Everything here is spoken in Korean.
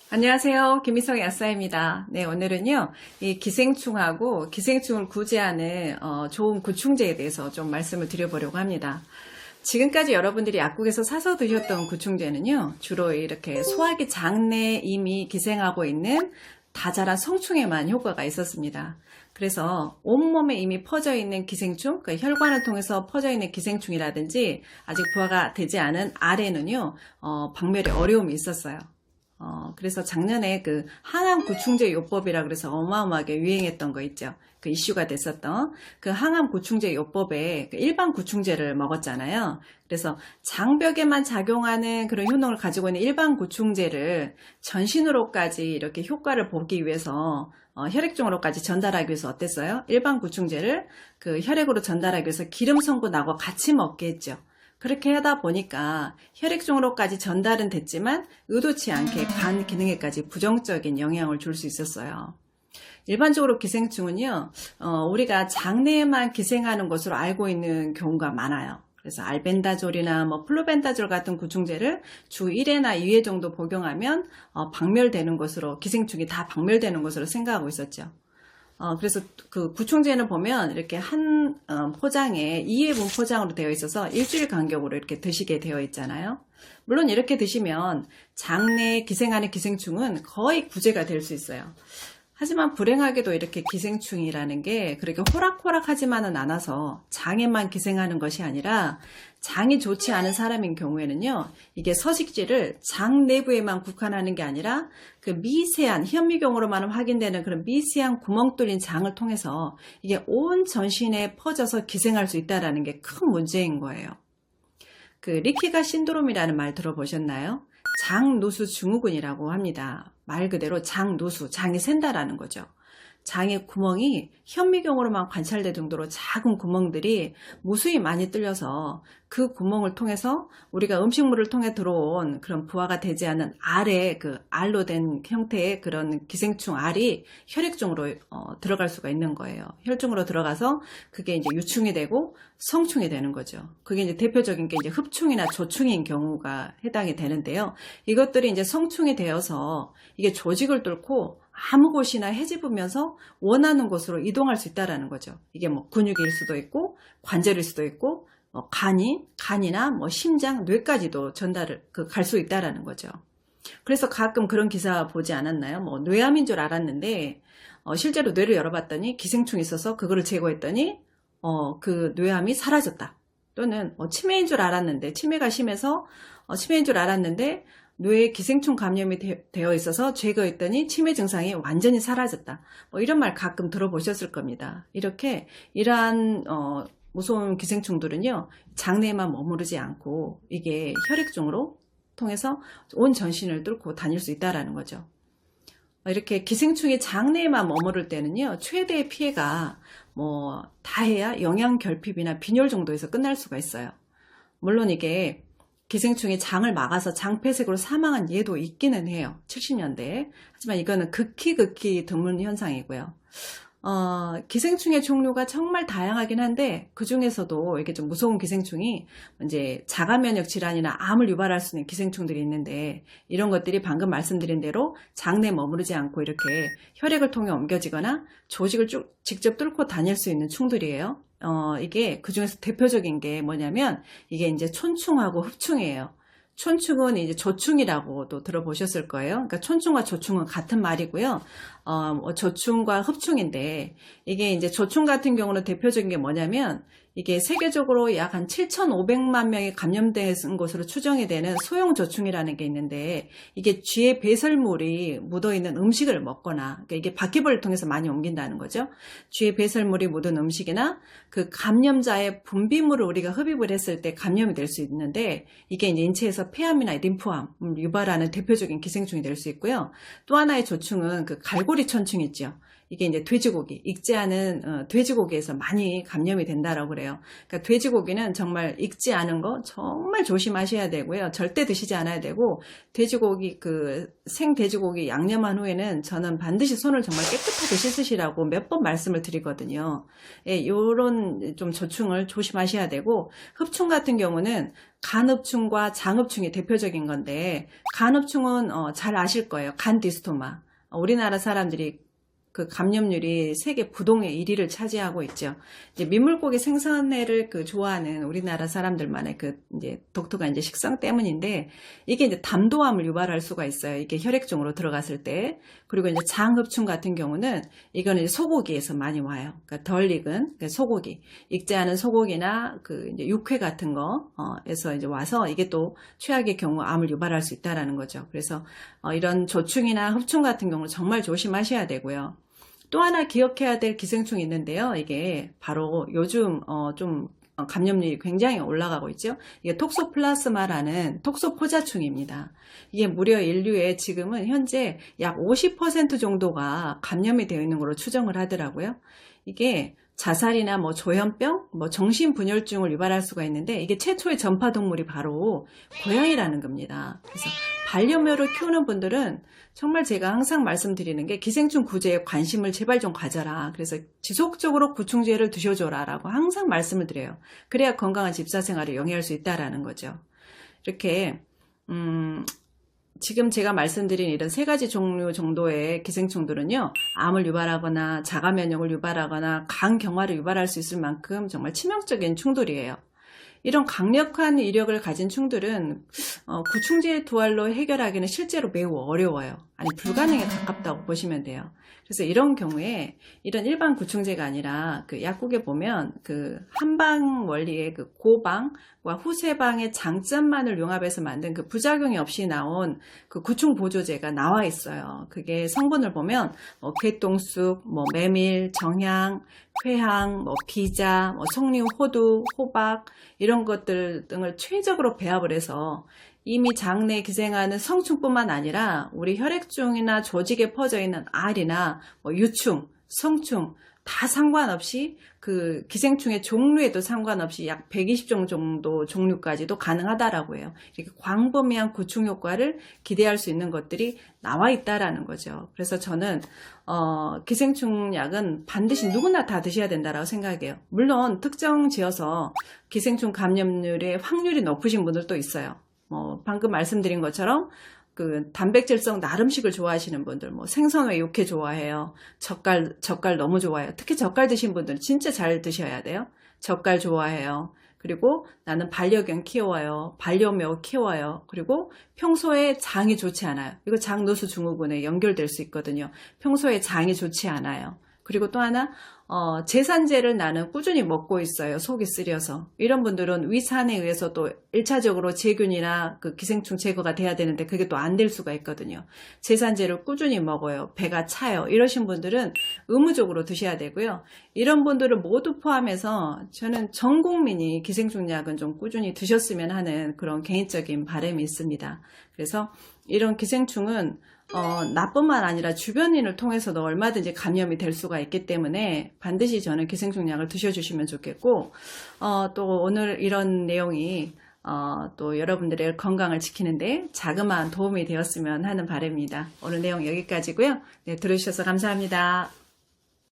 안녕하세요. 김미성의 아싸입니다. 네, 오늘은요, 이 기생충하고 기생충을 구제하는 좋은 구충제에 대해서 좀 말씀을 드려보려고 합니다. 지금까지 여러분들이 약국에서 사서 드셨던 구충제는요, 주로 이렇게 소화기 장내에 이미 기생하고 있는 다자란 성충에만 효과가 있었습니다. 그래서 온몸에 이미 퍼져 있는 기생충, 그러니까 혈관을 통해서 퍼져 있는 기생충이라든지 아직 부화가 되지 않은 알에는요, 박멸에 어려움이 있었어요. 그래서 작년에 그 항암 구충제 요법이라 그래서 어마어마하게 유행했던 거 있죠. 그 이슈가 됐었던 그 항암 구충제 요법에 그 일반 구충제를 먹었잖아요. 그래서 장벽에만 작용하는 그런 효능을 가지고 있는 일반 구충제를 전신으로까지 이렇게 효과를 보기 위해서 혈액종으로까지 전달하기 위해서 어땠어요? 일반 구충제를 그 혈액으로 전달하기 위해서 기름 성분하고 같이 먹게 했죠. 그렇게 하다 보니까 혈액종으로까지 전달은 됐지만 의도치 않게 간 기능에까지 부정적인 영향을 줄 수 있었어요. 일반적으로 기생충은요, 우리가 장내에만 기생하는 것으로 알고 있는 경우가 많아요. 그래서 알벤다졸이나 플로벤다졸 같은 구충제를 주 1회나 2회 정도 복용하면 박멸되는 것으로, 기생충이 다 박멸되는 것으로 생각하고 있었죠. 그래서 그 구충제는 보면 이렇게 한 포장에 2회분 포장으로 되어 있어서 일주일 간격으로 이렇게 드시게 되어 있잖아요. 물론 이렇게 드시면 장내에 기생하는 기생충은 거의 구제가 될 수 있어요. 하지만 불행하게도 이렇게 기생충이라는 게 그렇게 호락호락하지만은 않아서 장에만 기생하는 것이 아니라 장이 좋지 않은 사람인 경우에는요, 이게 서식지를 장 내부에만 국한하는 게 아니라 그 미세한 현미경으로만 확인되는 그런 미세한 구멍 뚫린 장을 통해서 이게 온 전신에 퍼져서 기생할 수 있다는 게 큰 문제인 거예요. 그 리키가 신드롬이라는 말 들어보셨나요? 장누수 증후군이라고 합니다. 말 그대로 장누수, 장이 샌다라는 거죠. 장의 구멍이 현미경으로만 관찰될 정도로 작은 구멍들이 무수히 많이 뚫려서 그 구멍을 통해서 우리가 음식물을 통해 들어온 그런 부화가 되지 않은 알의 그 알로 된 형태의 그런 기생충 알이 혈액종으로 들어갈 수가 있는 거예요. 혈중으로 들어가서 그게 이제 유충이 되고 성충이 되는 거죠. 그게 이제 대표적인 게 이제 흡충이나 조충인 경우가 해당이 되는데요. 이것들이 이제 성충이 되어서 이게 조직을 뚫고 아무 곳이나 헤집으면서 원하는 곳으로 이동할 수 있다는 거죠. 이게 근육일 수도 있고 관절일 수도 있고 간이나 심장, 뇌까지도 갈 수 있다는 거죠. 그래서 가끔 그런 기사 보지 않았나요? 뇌암인 줄 알았는데 실제로 뇌를 열어봤더니 기생충이 있어서 그거를 제거했더니 그 뇌암이 사라졌다. 또는 치매인 줄 알았는데 치매가 심해서 치매인 줄 알았는데 뇌에 기생충 감염이 되어 있어서 제거했더니 치매 증상이 완전히 사라졌다. 이런 말 가끔 들어보셨을 겁니다. 이러한 무서운 기생충들은요, 장내에만 머무르지 않고 이게 혈액종으로 통해서 온 전신을 뚫고 다닐 수 있다는 거죠. 이렇게 기생충이 장내에만 머무를 때는요, 최대의 피해가 다 해야 영양결핍이나 빈혈 정도에서 끝날 수가 있어요. 물론 이게 기생충이 장을 막아서 장폐색으로 사망한 예도 있기는 해요. 70년대에. 하지만 이거는 극히 드문 현상이고요. 기생충의 종류가 정말 다양하긴 한데 그 중에서도 이게 좀 무서운 기생충이 이제 자가면역 질환이나 암을 유발할 수 있는 기생충들이 있는데 이런 것들이 방금 말씀드린 대로 장내에 머무르지 않고 이렇게 혈액을 통해 옮겨지거나 조직을 직접 뚫고 다닐 수 있는 충들이에요. 이게 그 중에서 대표적인 게 뭐냐면 이게 이제 촌충하고 흡충이에요. 촌충은 이제 조충이라고도 들어보셨을 거예요. 그러니까 촌충과 조충은 같은 말이고요. 조충과 흡충인데 이게 이제 조충 같은 경우는 대표적인 게 뭐냐면 이게 세계적으로 약 한 7,500만 명이 감염된 것으로 추정이 되는 소형 조충이라는 게 있는데 이게 쥐의 배설물이 묻어있는 음식을 먹거나 그러니까 이게 바퀴벌을 통해서 많이 옮긴다는 거죠. 쥐의 배설물이 묻은 음식이나 그 감염자의 분비물을 우리가 흡입을 했을 때 감염이 될 수 있는데 이게 이제 인체에서 폐암이나 림프암을 유발하는 대표적인 기생충이 될 수 있고요. 또 하나의 조충은 그 갈고리 천충 있죠. 이게 이제 돼지고기, 익지 않은 돼지고기에서 많이 감염이 된다라고 그래요. 그러니까 돼지고기는 정말 익지 않은 거 정말 조심하셔야 되고요. 절대 드시지 않아야 되고 돼지고기 생 돼지고기 양념한 후에는 저는 반드시 손을 정말 깨끗하게 씻으시라고 몇 번 말씀을 드리거든요. 예, 요런 좀 조충을 조심하셔야 되고 흡충 같은 경우는 간흡충과 장흡충이 대표적인 건데, 간흡충은 잘 아실 거예요. 간디스토마. 우리나라 사람들이 그 감염률이 세계 부동의 1위를 차지하고 있죠. 이제 민물고기 생선회를 좋아하는 우리나라 사람들만의 이제 독특한 이제 식성 때문인데, 이게 이제 담도암을 유발할 수가 있어요. 이게 혈액종으로 들어갔을 때. 그리고 이제 장흡충 같은 경우는 이거는 이제 소고기에서 많이 와요. 그러니까 덜 익은 그러니까 소고기, 익지 않은 소고기나 이제 육회 같은 거에서 이제 와서 이게 또 최악의 경우 암을 유발할 수 있다라는 거죠. 그래서 이런 조충이나 흡충 같은 경우는 정말 조심하셔야 되고요. 또 하나 기억해야 될 기생충이 있는데요. 이게 바로 요즘 좀 감염률이 굉장히 올라가고 있죠. 이게 톡소플라스마라는 톡소포자충입니다. 이게 무려 인류의 지금은 현재 약 50% 정도가 감염이 되어 있는 걸로 추정을 하더라고요. 이게 자살이나 조현병, 정신분열증을 유발할 수가 있는데, 이게 최초의 전파동물이 바로 고양이라는 겁니다. 그래서 반려묘를 키우는 분들은 정말 제가 항상 말씀드리는 게 기생충 구제에 관심을 제발 좀 가져라. 그래서 지속적으로 구충제를 드셔줘라 라고 항상 말씀을 드려요. 그래야 건강한 집사생활을 영위할 수 있다라는 거죠. 이렇게 지금 제가 말씀드린 이런 3가지 종류 정도의 기생충들은요, 암을 유발하거나 자가 면역을 유발하거나 간 경화를 유발할 수 있을 만큼 정말 치명적인 충돌이에요. 이런 강력한 이력을 가진 충들은 구충제 두알로 해결하기는 실제로 매우 어려워요. 아니 불가능에 가깝다고 보시면 돼요. 그래서 이런 경우에 이런 일반 구충제가 아니라 약국에 보면 한방 원리의 고방과 후세방의 장점만을 융합해서 만든 부작용이 없이 나온 구충 보조제가 나와 있어요. 그게 성분을 보면 개똥쑥, 메밀, 정향, 회향, 비자, 석류, 호두, 호박 이런 것들 등을 최적으로 배합을 해서 이미 장내에 기생하는 성충뿐만 아니라 우리 혈액중이나 조직에 퍼져 있는 알이나 유충, 성충 다 상관없이 기생충의 종류에도 상관없이 약 120종 정도 종류까지도 가능하다라고 해요. 이렇게 광범위한 구충 효과를 기대할 수 있는 것들이 나와 있다라는 거죠. 그래서 저는 기생충 약은 반드시 누구나 다 드셔야 된다라고 생각해요. 물론 특정 지어서 기생충 감염률의 확률이 높으신 분들도 있어요. 방금 말씀드린 것처럼 단백질성 나름식을 좋아하시는 분들, 생선회 육회 좋아해요. 젓갈 너무 좋아해요. 특히 젓갈 드신 분들은 진짜 잘 드셔야 돼요. 젓갈 좋아해요. 그리고 나는 반려견 키워요. 반려묘 키워요. 그리고 평소에 장이 좋지 않아요. 이거 장노수 증후군에 연결될 수 있거든요. 평소에 장이 좋지 않아요. 그리고 또 하나 제산제를 나는 꾸준히 먹고 있어요. 속이 쓰려서. 이런 분들은 위산에 의해서 또 1차적으로 제균이나 기생충 제거가 돼야 되는데 그게 또 안 될 수가 있거든요. 제산제를 꾸준히 먹어요. 배가 차요. 이러신 분들은 의무적으로 드셔야 되고요. 이런 분들을 모두 포함해서 저는 전 국민이 기생충 약은 좀 꾸준히 드셨으면 하는 그런 개인적인 바람이 있습니다. 그래서 이런 기생충은 나뿐만 아니라 주변인을 통해서도 얼마든지 감염이 될 수가 있기 때문에 반드시 저는 기생충 약을 드셔주시면 좋겠고, 또 오늘 이런 내용이 또 여러분들의 건강을 지키는데 자그마한 도움이 되었으면 하는 바람입니다. 오늘 내용 여기까지고요. 네, 들어주셔서 감사합니다.